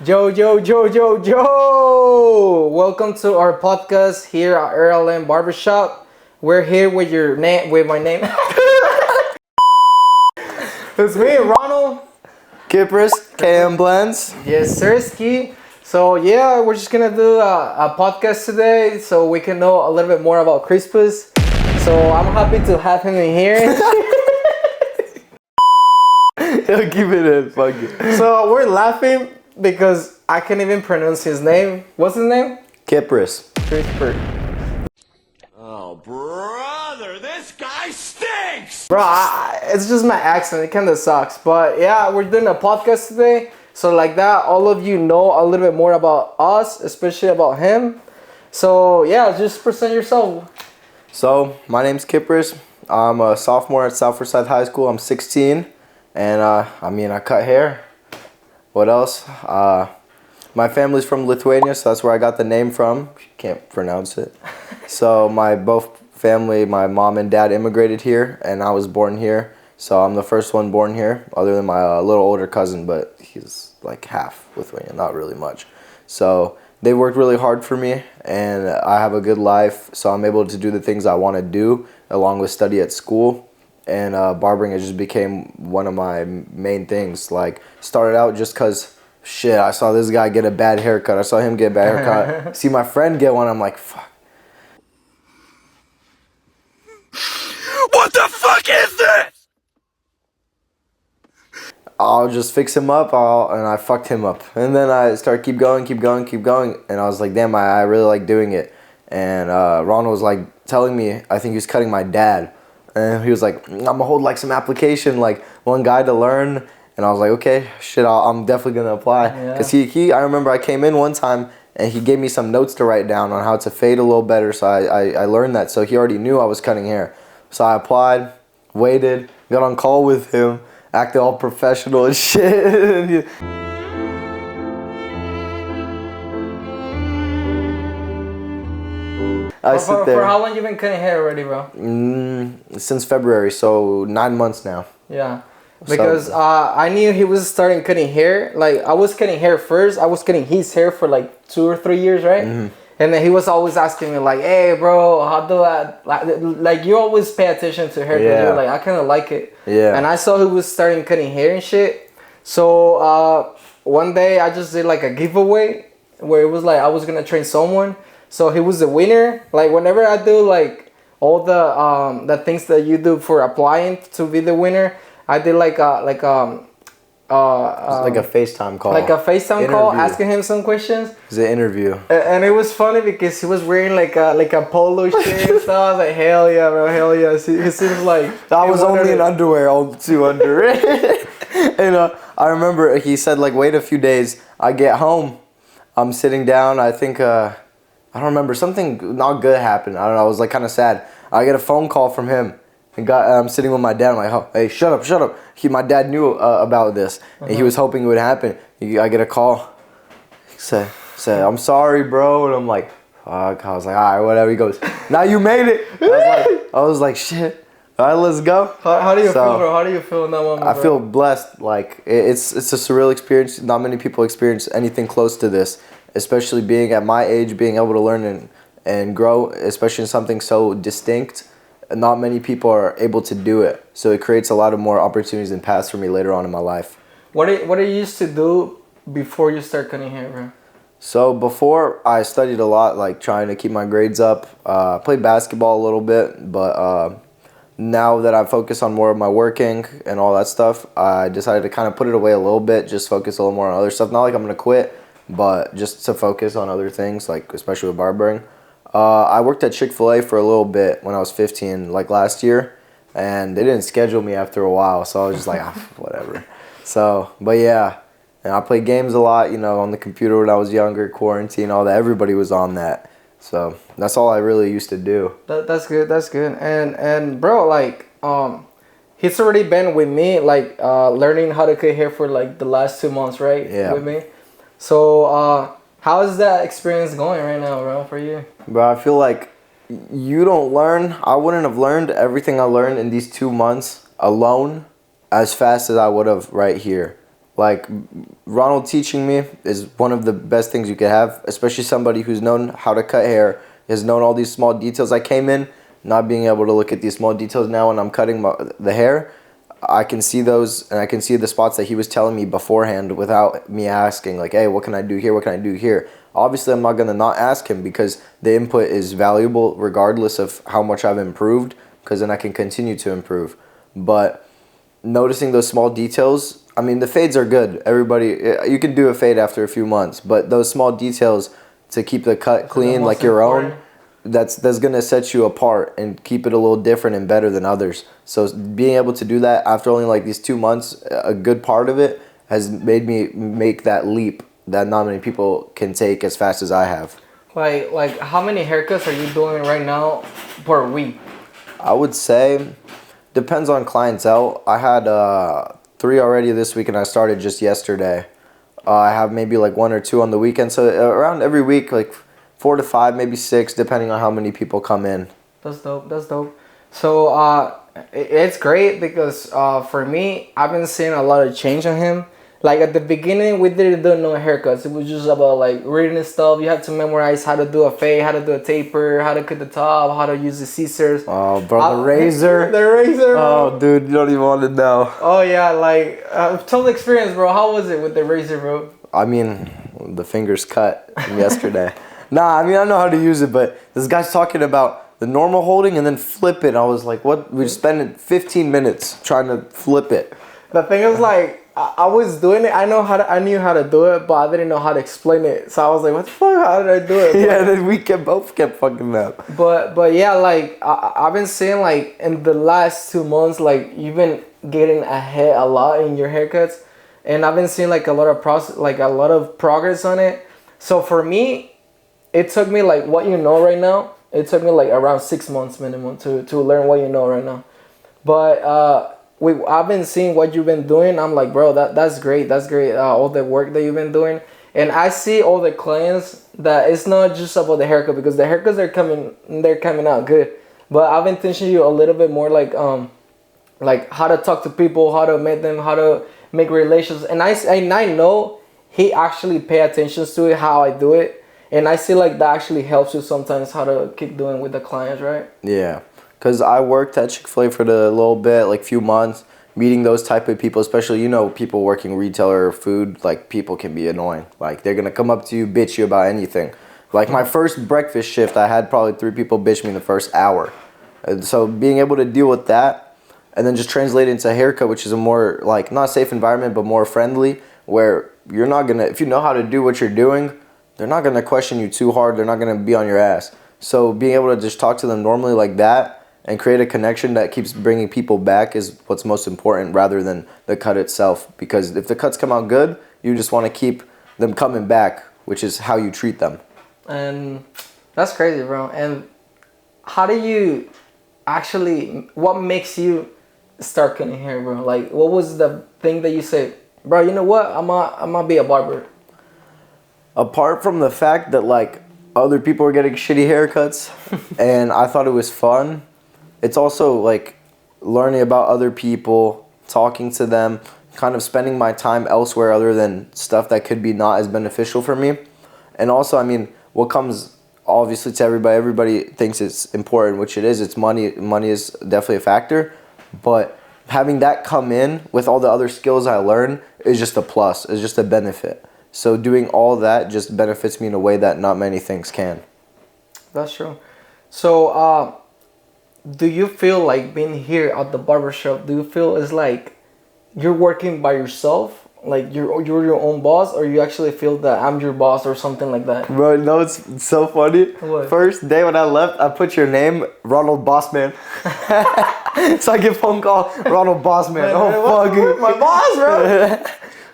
Yo. Welcome to our podcast here at RLM Barbershop. We're here with my name. It's me, Ronald. Kipris, KM Blends. Yes, sir, Ski. So yeah, we're just gonna do a podcast today so we can know a little bit more about Kipris. So I'm happy to have him in here. He'll keep it in, fuck it. So we're laughing because I can't even pronounce his name. What's his name? Kipris. Kipris. Oh, brother, this guy stinks! Bro, it's just my accent. It kind of sucks. But yeah, we're doing a podcast today. So like that, all of you know a little bit more about us, especially about him. So yeah, just present yourself. So, my name's Kipris. I'm a sophomore at South Forsyth High School. I'm 16. And, I cut hair. What else? My family's from Lithuania, so that's where I got the name from. Can't pronounce it. So, my mom and dad immigrated here, and I was born here. So, I'm the first one born here, other than my little older cousin, but he's like half Lithuanian, not really much. So, they worked really hard for me, and I have a good life, so I'm able to do the things I want to do, along with study at school. And barbering, it just became one of my main things. Like, started out just because, shit, I saw this guy get a bad haircut. I saw him get a bad haircut. See my friend get one, I'm like, fuck. What the fuck is this? I'll just fix him up, and I fucked him up. And then I started keep going, and I was like, damn, I really like doing it. And Ronald was like telling me, I think he was cutting my dad. And he was like, I'm gonna hold like some application, like one guy to learn. And I was like, okay, shit, I'm definitely gonna apply. Cause I remember I came in one time and he gave me some notes to write down on how to fade a little better. So I learned that. So he already knew I was cutting hair. So I applied, waited, got on call with him, acted all professional and shit. For how long you been cutting hair already, bro? Since February, so 9 months now. Yeah, because I knew he was starting cutting hair. Like, I was cutting hair first. I was cutting his hair for like 2 or 3 years, right? Mm-hmm. And then he was always asking me like, hey, bro, how do I... Like, you always pay attention to hair. Yeah. Like, I kind of like it. Yeah. And I saw he was starting cutting hair and shit. So one day I just did like a giveaway where it was like I was going to train someone. So he was the winner. Like, whenever I do like all the things that you do for applying to be the winner, I did like a FaceTime call. Like a FaceTime call, asking him some questions. It was an interview. And it was funny because he was wearing like a polo shirt. So I was like, hell yeah, bro, hell yeah. He seems like... I was only in underwear, all too under it. And I remember he said like, wait a few days. I get home. I'm sitting down. I think... I don't remember, something not good happened. I don't know, I was like kind of sad. I get a phone call from him. I'm sitting with my dad. I'm like, oh, hey, shut up. My dad knew about this, and he was hoping it would happen. I get a call. He said, I'm sorry, bro. And I'm like, fuck. I was like, all right, whatever. He goes, now you made it. I was like, shit. All right, let's go. How do you feel, bro? How do you feel in that moment, bro? I feel blessed. Like, it's a surreal experience. Not many people experience anything close to this. Especially being at my age, being able to learn and grow, especially in something so distinct. Not many people are able to do it. So it creates a lot of more opportunities and paths for me later on in my life. What do you used to do before you start cutting hair, bro? So before, I studied a lot, like trying to keep my grades up. Played basketball a little bit, but now that I focus on more of my working and all that stuff, I decided to kind of put it away a little bit, just focus a little more on other stuff. Not like I'm going to quit, but just to focus on other things, like especially with barbering. I worked at Chick-fil-A for a little bit when I was 15, like last year, and they didn't schedule me after a while, so I was just like, whatever. So, but yeah, and I played games a lot, on the computer when I was younger, quarantine, all that. Everybody was on that, so that's all I really used to do. That's good. And bro, like, he's already been with me, like, learning how to cut hair for like the last 2 months, right? Yeah. With me. So, how is that experience going right now, bro, for you? Bro, I feel like you don't learn. I wouldn't have learned everything I learned in these 2 months alone as fast as I would have right here. Like, Ronald teaching me is one of the best things you could have, especially somebody who's known how to cut hair, has known all these small details. I came in not being able to look at these small details. Now when I'm cutting the hair, I can see those, and I can see the spots that he was telling me beforehand without me asking, like, hey, what can I do here? What can I do here? Obviously, I'm not going to not ask him because the input is valuable regardless of how much I've improved, because then I can continue to improve. But noticing those small details, I mean, the fades are good. Everybody, you can do a fade after a few months, but those small details to keep the cut clean like your own, that's going to set you apart and keep it a little different and better than others. So being able to do that after only like these 2 months, a good part of it has made me make that leap that not many people can take as fast as I have. Like how many haircuts are you doing right now per week? I would say depends on clientele. I had 3 already this week, and I started just yesterday. I have maybe like 1 or 2 on the weekend, so around every week, like 4 to 5, maybe 6, depending on how many people come in. That's dope. That's dope. So it's great because for me, I've been seeing a lot of change on him. Like at the beginning, we didn't do no haircuts. It was just about like reading stuff. You have to memorize how to do a fade, how to do a taper, how to cut the top, how to use the scissors. Oh, bro, the razor. The razor. Bro. Oh, dude, you don't even want to know. Oh yeah, like total experience, bro. How was it with the razor, bro? I mean, the fingers cut from yesterday. Nah, I mean, I know how to use it, but this guy's talking about the normal holding and then flip it. I was like, what? We spent 15 minutes trying to flip it. The thing is, like, I was doing it. I knew how to do it, but I didn't know how to explain it. So I was like, what the fuck? How did I do it? Yeah, then we both kept fucking up. But yeah, like, I've been seeing, like, in the last 2 months, like, you've been getting ahead a lot in your haircuts. And I've been seeing, like, a lot of progress on it. So for me, it took me like what you know right now. It took me like around 6 months minimum to learn what you know right now. But I've been seeing what you've been doing. I'm like, bro, that's great. That's great. All the work that you've been doing, and I see all the clients that it's not just about the haircut, because the haircuts they're coming out good. But I've been teaching you a little bit more like how to talk to people, how to meet them, how to make relations, and I know he actually pay attention to it, how I do it. And I see like that actually helps you sometimes how to keep doing with the clients, right? Yeah. Because I worked at Chick-fil-A for a little bit, like few months, meeting those type of people, especially, people working retailer or food, like people can be annoying. Like they're going to come up to you, bitch you about anything. Like my first breakfast shift, I had probably 3 people bitch me in the first hour. And so being able to deal with that and then just translate it into a haircut, which is a more like not safe environment, but more friendly, where you're not going to, if you know how to do what you're doing, they're not going to question you too hard. They're not going to be on your ass. So being able to just talk to them normally like that and create a connection that keeps bringing people back is what's most important, rather than the cut itself. Because if the cuts come out good, you just want to keep them coming back, which is how you treat them. And that's crazy, bro. And how do you actually, what makes you start cutting hair, bro? Like, what was the thing that you said, bro, you know what? I'm gonna be a barber. Apart from the fact that like other people were getting shitty haircuts and I thought it was fun, it's also like learning about other people, talking to them, kind of spending my time elsewhere other than stuff that could be not as beneficial for me. And also, I mean, what comes obviously to everybody thinks it's important, which it is. It's money. Money is definitely a factor, but having that come in with all the other skills I learned is just a plus. It's just a benefit. So doing all that just benefits me in a way that not many things can. That's true. So, do you feel like being here at the barbershop, do you feel it's like you're working by yourself? Like you're your own boss, or you actually feel that I'm your boss or something like that? Bro, no, it's so funny. What? First day when I left, I put your name, Ronald Bossman. So I get phone call, Ronald Bossman. Man, oh, fuck you. My boss, bro.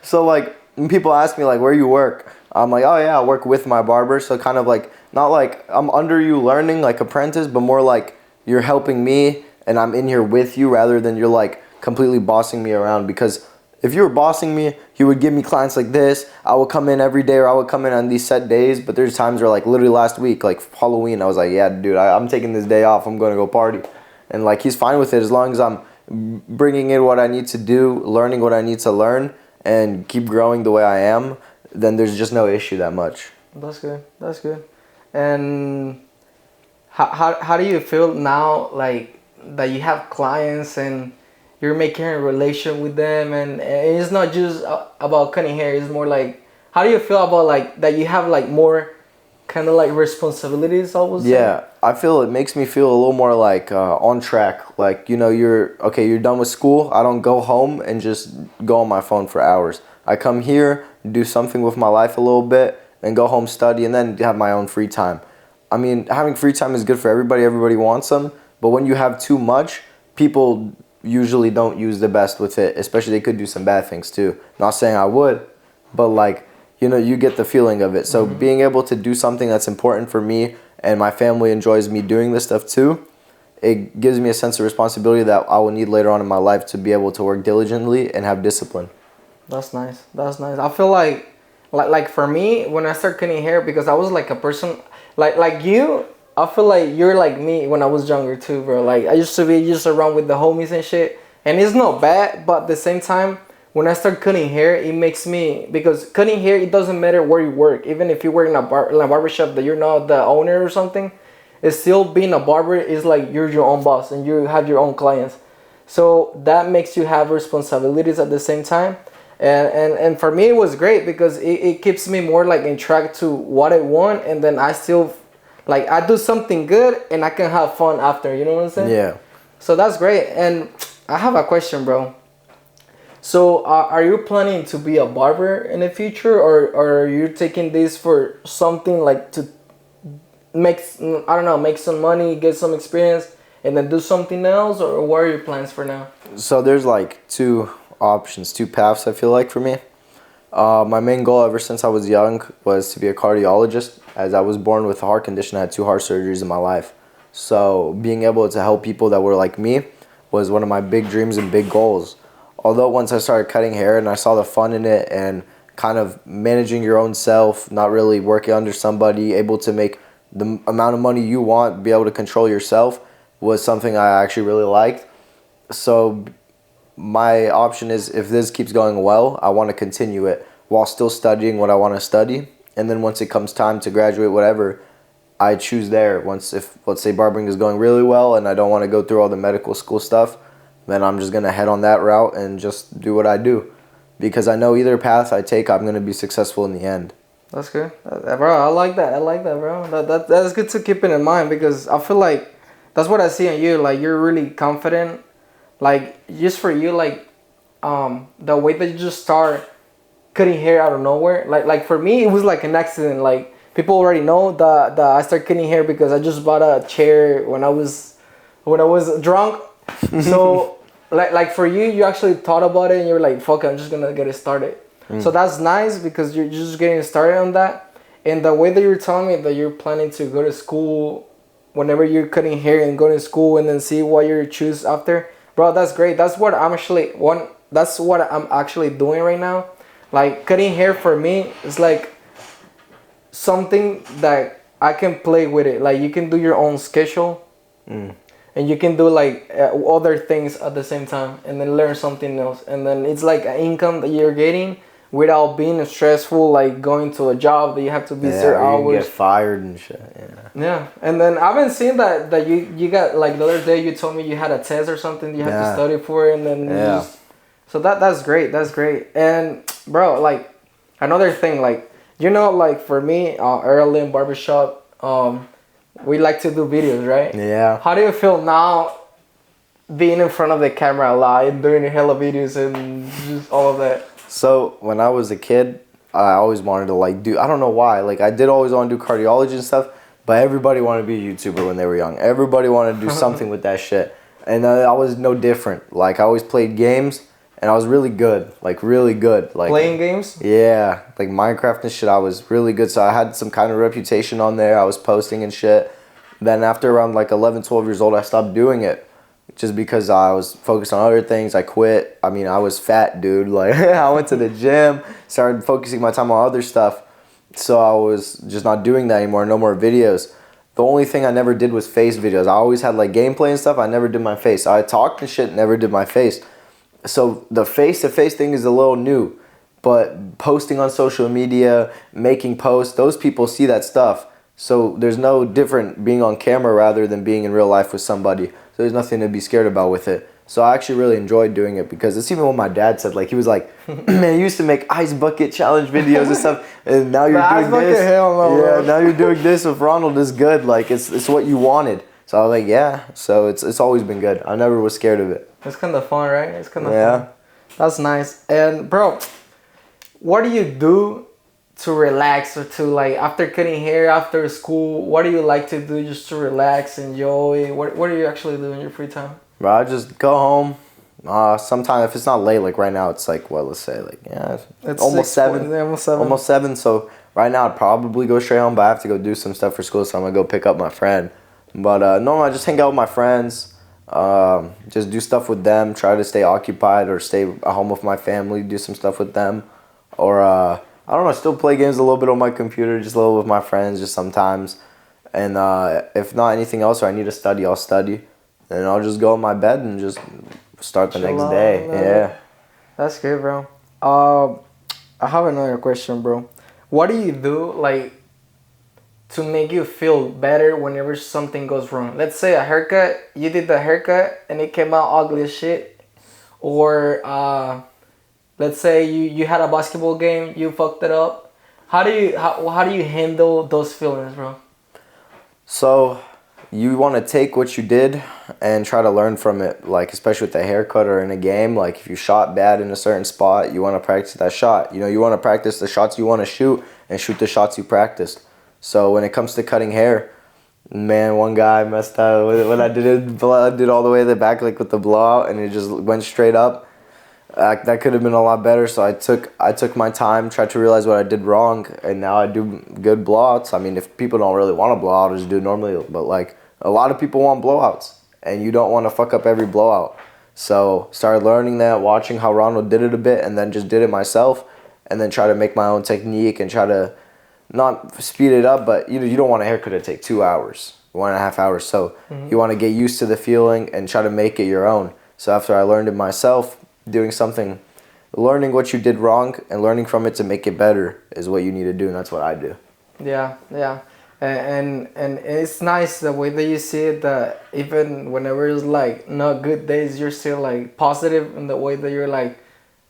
So like, when people ask me like, where you work? I'm like, oh yeah, I work with my barber. So kind of like, not like I'm under you learning like apprentice, but more like you're helping me and I'm in here with you, rather than you're like completely bossing me around. Because if you were bossing me, you would give me clients like this. I would come in every day, or I would come in on these set days. But there's times where like literally last week, like Halloween, I was like, yeah, dude, I'm taking this day off. I'm going to go party. And like, he's fine with it as long as I'm bringing in what I need to do, learning what I need to learn, and keep growing the way I am, then there's just no issue that much. That's good. That's good. And how do you feel now, like that you have clients and you're making a relation with them, and it's not just about cutting hair. It's more like, how do you feel about like that you have like more kind of like responsibilities? I would say. Yeah, I feel it makes me feel a little more like on track. Like, you know, you're done with school. I don't go home and just go on my phone for hours. I come here, do something with my life a little bit, and go home, study, and then have my own free time. I mean, having free time is good for everybody. Everybody wants them. But when you have too much, people usually don't use the best with it. Especially, they could do some bad things too. Not saying I would, but like, you know, you get the feeling of it. So being able to do something that's important for me and my family enjoys me doing this stuff too, it gives me a sense of responsibility that I will need later on in my life to be able to work diligently and have discipline. That's nice. That's nice. I feel like for me, when I started cutting hair, because I was like a person like you, I feel like you're like me when I was younger too, bro. Like, I used to be just around with the homies and shit, and it's not bad, but at the same time, when I start cutting hair, it makes me, because cutting hair, it doesn't matter where you work. Even if you work in a barbershop that you're not the owner or something, it's still being a barber is like you're your own boss and you have your own clients. So that makes you have responsibilities at the same time. And for me, it was great because it keeps me more like in track to what I want, and then I still, like, I do something good and I can have fun after, you know what I'm saying? Yeah. So that's great. And I have a question, bro. So are you planning to be a barber in the future, or are you taking this for something like to make, I don't know, make some money, get some experience, and then do something else, or what are your plans for now? So there's like two options, two paths, I feel like, for me. My main goal ever since I was young was to be a cardiologist. As I was born with a heart condition, I had 2 heart surgeries in my life. So being able to help people that were like me was one of my big dreams and big goals. Although once I started cutting hair and I saw the fun in it and kind of managing your own self, not really working under somebody, able to make the amount of money you want, be able to control yourself, was something I actually really liked. So my option is, if this keeps going well, I want to continue it while still studying what I want to study. And then once it comes time to graduate, whatever, I choose there. Once, if let's say barbering is going really well and I don't want to go through all the medical school stuff, then I'm just going to head on that route and just do what I do. Because I know either path I take, I'm going to be successful in the end. That's good. Bro, I like that. I like that, bro. That's good to keep it in mind, because I feel like that's what I see in you. Like, you're really confident. Like, just for you, like, the way that you just start cutting hair out of nowhere. Like for me, it was like an accident. Like, people already know that I started cutting hair because I just bought a chair when I was drunk. So like for you, you actually thought about it and you're like, fuck it, I'm just gonna get it started. So that's nice, because you're just getting started on that. And the way that you're telling me that you're planning to go to school whenever you're cutting hair, and go to school and then see what you choose after, bro, that's great. That's what I'm actually doing right now. Like, cutting hair for me is like something that I can play with it. Like, you can do your own schedule. And you can do like other things at the same time, and then learn something else, and then it's like an income that you're getting without being stressful, like going to a job that you have to be certain hours. You get fired and shit. Yeah, and then I've been seeing that you got, like, the other day you told me you had a test or something you had to study for, and then so that's great. That's great. And bro, like, another thing, like, you know, like for me, early in barbershop, we like to do videos, right? Yeah. How do you feel now being in front of the camera a lot and doing hella videos and just all of that? So when I was a kid, I always wanted to like do, I don't know why, like I did always want to do cardiology and stuff, but everybody wanted to be a YouTuber when they were young. Everybody wanted to do something with that shit. And I was no different. Like, I always played games and I was really good, like really good. Like playing games? Yeah, like Minecraft and shit, I was really good. So I had some kind of reputation on there. I was posting and shit. Then after around like 11, 12 years old, I stopped doing it. Just because I was focused on other things. I quit. I mean, I was fat, dude. Like, I went to the gym, started focusing my time on other stuff. So I was just not doing that anymore. No more videos. The only thing I never did was face videos. I always had like gameplay and stuff. I never did my face. I talked and shit, never did my face. So the face-to-face thing is a little new. But posting on social media, making posts, those people see that stuff. So there's no different being on camera rather than being in real life with somebody. So there's nothing to be scared about with it. So I actually really enjoyed doing it because it's even what my dad said. Like, he was like, man, you used to make ice bucket challenge videos and stuff, and now you're doing this. Hell no, yeah, bro. now you're doing this with Ronald is good. Like, it's what you wanted. So I was like, yeah. So it's always been good. I never was scared of it. It's kind of fun, right? It's kind of Yeah. fun. That's nice. And bro, what do you do to relax or to like after cutting hair, after school? What do you like to do just to relax, enjoy? What do you actually do in your free time? Bro, I just go home. Sometime if it's not late, like right now, it's like what, let's say, like It's almost 7. Almost 7. Almost 7. So right now I'd probably go straight home, but I have to go do some stuff for school, so I'm gonna go pick up my friend. But normally I just hang out with my friends, just do stuff with them, try to stay occupied or stay at home with my family, do some stuff with them, or I don't know, still play games a little bit on my computer, just a little with my friends, just sometimes. And if not anything else, or I need to study, I'll study, and I'll just go in my bed and just start the next day. Yeah. That's good, bro. I have another question, bro. What do you do like to make you feel better whenever something goes wrong? Let's say a haircut, you did the haircut and it came out ugly as shit. Or let's say you had a basketball game, you fucked it up. How do you handle those feelings, bro? So you want to take what you did and try to learn from it, like especially with a haircut or in a game. Like if you shot bad in a certain spot, you want to practice that shot. You know, you want to practice the shots you want to shoot and shoot the shots you practiced. So when it comes to cutting hair, man, one guy messed up when I did it. I did all the way to the back, like with the blowout, and it just went straight up. That could have been a lot better. So I took my time, tried to realize what I did wrong, and now I do good blowouts. I mean, if people don't really want to blow out, I just do it normally. But like a lot of people want blowouts, and you don't want to fuck up every blowout. So started learning that, watching how Ronald did it a bit, and then just did it myself, and then try to make my own technique and try to not speed it up, but you don't want a haircut to take 2 hours, 1.5 hours. So you want to get used to the feeling and try to make it your own. So after I learned it myself, learning what you did wrong and learning from it to make it better is what you need to do, and that's what I do. Yeah. And it's nice the way that you see it, that even whenever it's like not good days, you're still like positive in the way that you're like,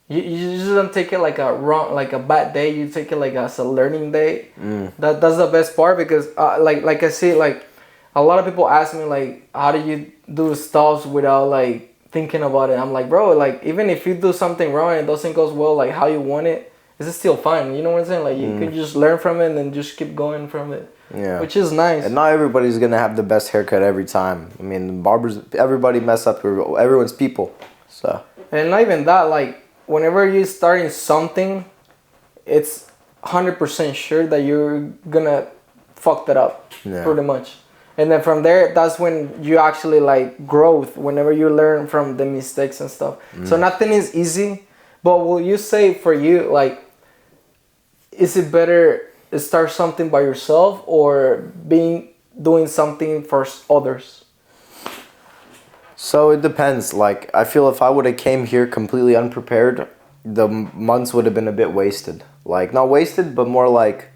you just don't take it like a bad day. You take it like as a learning day. That's the best part, because like I see, like a lot of people ask me like, how do you do stuff without like thinking about it? I'm like, bro, like even if you do something wrong and it doesn't go well like how you want it, it's still fine. You know what I'm saying? Like you can just learn from it and then just keep going from it. Yeah. Which is nice. And not everybody's gonna have the best haircut every time. I mean, the barbers, everybody mess up. Everyone's people. So. And not even that. Like whenever you're starting something, it's 100% sure that you're gonna fuck that up. Yeah. Pretty much. And then from there, that's when you actually like growth. Whenever you learn from the mistakes and stuff. So nothing is easy. But will you say for you, like, is it better to start something by yourself or doing something for others? So it depends. Like, I feel if I would have came here completely unprepared, the months would have been a bit wasted. Like, not wasted, but more like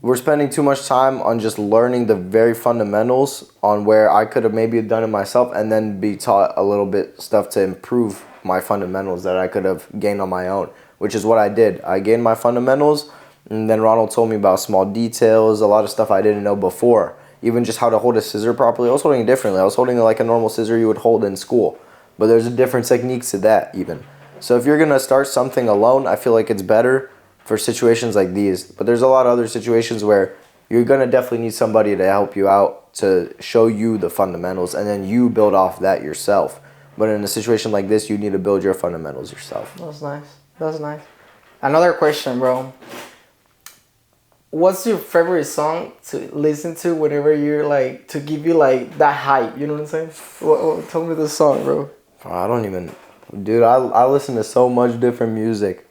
we're spending too much time on just learning the very fundamentals on where I could have maybe done it myself and then be taught a little bit stuff to improve my fundamentals that I could have gained on my own, which is what I did. I gained my fundamentals, and then Ronald told me about small details, a lot of stuff I didn't know before. Even just how to hold a scissor properly. I was holding it differently. I was holding it like a normal scissor you would hold in school. But there's a different techniques to that even. So if you're going to start something alone, I feel like it's better for situations like these. But there's a lot of other situations where you're going to definitely need somebody to help you out, to show you the fundamentals, and then you build off that yourself. But in a situation like this, you need to build your fundamentals yourself. That's nice. Another question, bro. What's your favorite song to listen to whenever you're like, to give you like that hype? You know what I'm saying? Tell me the song, bro. I don't even, dude. I listen to so much different music.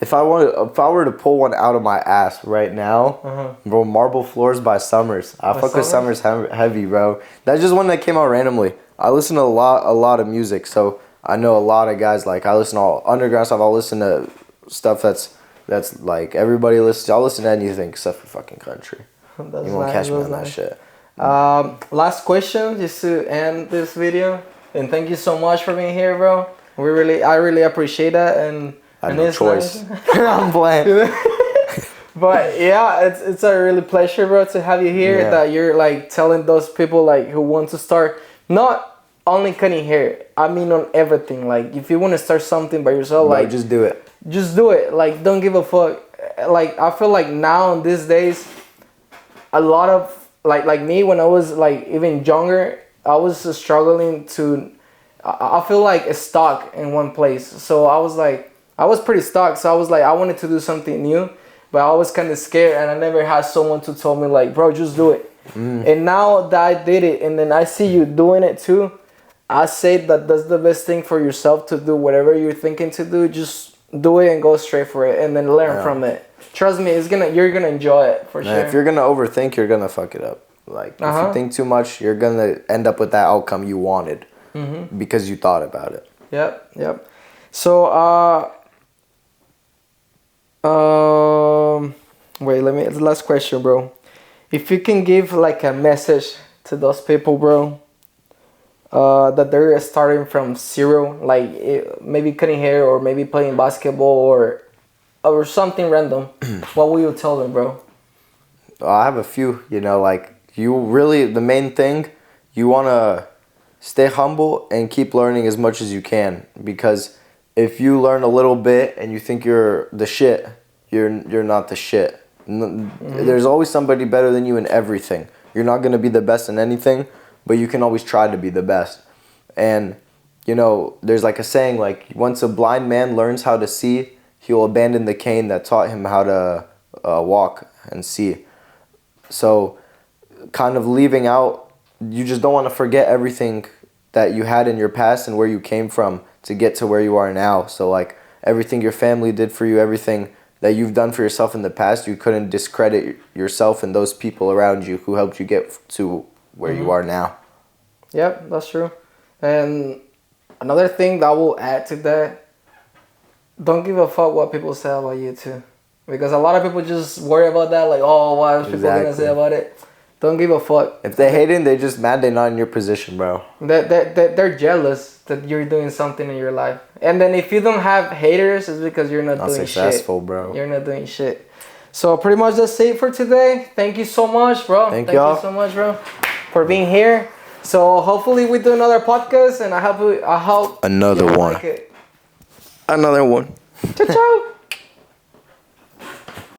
If I were to pull one out of my ass right now, bro, Marble Floors by Summers. I fuck with Summers heavy, bro. That's just one that came out randomly. I listen to a lot of music, so I know a lot of guys. Like I listen to all underground stuff. I'll listen to stuff that's like everybody listens. I'll listen to anything except for fucking country. That's You won't nice, catch me that's on that nice. shit. Last question, just to end this video, and thank you so much for being here, bro. I really appreciate that, and I have and no it's choice. nice. I'm playing. But yeah, it's a really pleasure, bro, to have you here. Yeah. That you're like telling those people like who want to start not only cutting hair. I mean on everything. Like if you want to start something by yourself, Bro, like just do it. just do it. Like don't give a fuck. Like I feel like now in these days, a lot of like me when I was like even younger, I was struggling to. I feel like stuck in one place. So I was pretty stuck. So I was like I wanted to do something new, but I was kind of scared, and I never had someone to tell me like, bro, just do it. And now that I did it, and then I see you doing it too, I say that that's the best thing for yourself to do. Whatever you're thinking to do, just do it and go straight for it, and then learn from it. Trust me, you're gonna enjoy it for sure. If you're gonna overthink, you're gonna fuck it up. Like if you think too much, you're gonna end up with that outcome you wanted because you thought about it. Yep. So wait, the last question, bro. If you can give like a message to those people, bro, that they're starting from zero, like maybe cutting hair or maybe playing basketball or something random, what will you tell them, bro? I have a few, like the main thing, you want to stay humble and keep learning as much as you can, because if you learn a little bit and you think you're the shit, you're not the shit. There's always somebody better than you in everything. You're not going to be the best in anything, but you can always try to be the best. And, there's like a saying, like, once a blind man learns how to see, he'll abandon the cane that taught him how to walk and see. So kind of leaving out, you just don't want to forget everything that you had in your past and where you came from to get to where you are now. So like everything your family did for you, everything that you've done for yourself in the past, you couldn't discredit yourself and those people around you who helped you get to where you are now. Yep, that's true. And another thing that will add to that, don't give a fuck what people say about you too. Because a lot of people just worry about that, like, oh, what are people gonna say about it? Don't give a fuck. If they hate it, they just mad they're not in your position, bro. They're jealous that you're doing something in your life. And then if you don't have haters, it's because you're not doing successful, shit. bro. You're not doing shit. So pretty much that's it for today. Thank you so much, bro. Thank you so much, bro, for being here. So hopefully we do another podcast, and I hope Another one. like it. Another one. Ciao, ciao.